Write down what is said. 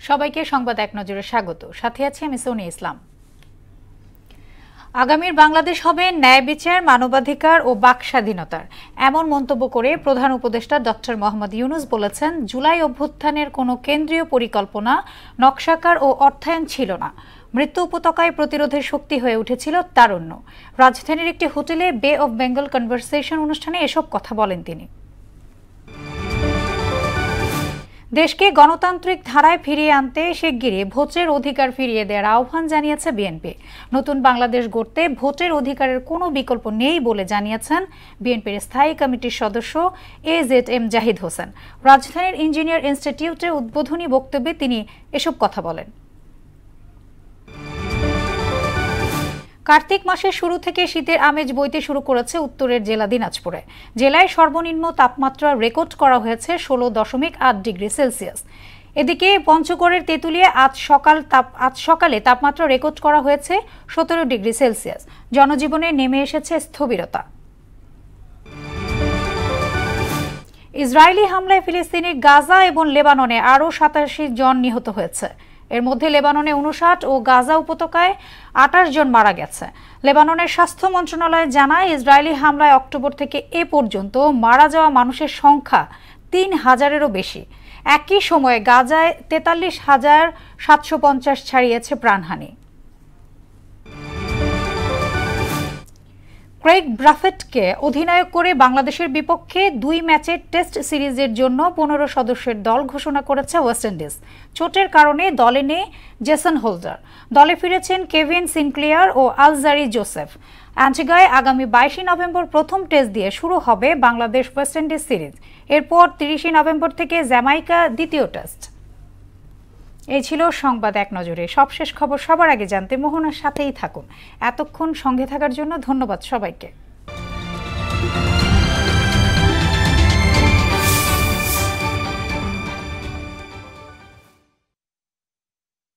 সবাইকে সংবাদ এক নজরে স্বাগত। সাথে আছি আমি সোনি ইসলাম। আগামীর বাংলাদেশ হবে ন্যায় বিচার, মানবাধিকার ও বাক স্বাধীনতার, এমন মন্তব্য করে প্রধান উপদেষ্টা ডক্টর মোহাম্মদ ইউনূস বলেছেন, জুলাই অভ্যুত্থানের কোনো কেন্দ্রীয় পরিকল্পনা, নকশাকার ও অর্থায়ন ছিল না। মৃত্যু উপত্যকায় প্রতিরোধের শক্তি হয়ে উঠেছিল তারুণ্য। রাজধানীর একটি হোটেলে বে অব বেঙ্গল কনভারসেশন অনুষ্ঠানে এসব কথা বলেন তিনি। দেশকে গণতান্ত্রিক ধারায় ফিরিয়ে আনতে শিগগিরই ভোটের অধিকার ফিরিয়ে দেওয়ার আহ্বান জানিয়েছে বিএনপি। নতুন বাংলাদেশ গড়তে ভোটের অধিকারের কোনো বিকল্প নেই বলে জানিয়েছেন বিএনপির স্থায়ী কমিটির সদস্য AZM জাহিদ হোসেন। রাজধানীর ইঞ্জিনিয়ার ইনস্টিটিউটে উদ্বোধনী বক্তব্যে তিনি এসব কথা বলেন। কার্তিক মাসের শুরু থেকে শীতের আমেজ বইতে শুরু করেছে উত্তরের জেলা দিনাজপুরে। জেলায় সর্বনিম্ন তাপমাত্রা রেকর্ড করা হয়েছে 16.8 ডিগ্রি সেলসিয়াস। এদিকে পঞ্চগড়ের তেঁতুলিয়ায় আজ সকালে তাপমাত্রা রেকর্ড করা হয়েছে 17 ডিগ্রি সেলসিয়াস। জনজীবনে নেমে এসেছে স্থবিরতা। ইসরায়েলি হামলায় ফিলিস্তিনি গাজা এবং লেবাননে আরও 87 জন নিহত হয়েছে। এর মধ্যে লেবাননে 59 ও গাজা উপত্যকায় 28 জন মারা গেছে। লেবাননের স্বাস্থ্য মন্ত্রণালয় জানায়, ইসরায়েলি হামলায় অক্টোবর থেকে এ পর্যন্ত মারা যাওয়া মানুষের সংখ্যা 3000-এরও বেশি। একই সময়ে গাজায় 43,750 ছাড়িয়েছে প্রাণহানি। ক্রেগ ব্রাফেটকে অধিনায়ক করে বাংলাদেশের বিপক্ষে 2 ম্যাচের টেস্ট সিরিজের জন্য 15 সদস্যের দল ঘোষণা করেছে ওয়েস্ট ইন্ডিজ। চোটের কারণে দলে নেই জেসন হোল্ডার। দলে ফিরেছেন কেভিন সিনক্লিয়ার ও আলজারি জোসেফ। অ্যান্টিগায় আগামী 22 নভেম্বর প্রথম টেস্ট দিয়ে শুরু হবে বাংলাদেশ ওয়েস্ট ইন্ডিজ সিরিজ। এরপর 30 নভেম্বর থেকে জ্যামাইকা দ্বিতীয় টেস্ট। এই ছিল সংবাদ এক নজরে। সবশেষ খবর সবার আগে জানতে মোহনার সাথেই থাকুন। এতক্ষণ সঙ্গে থাকার জন্য ধন্যবাদ সবাইকে।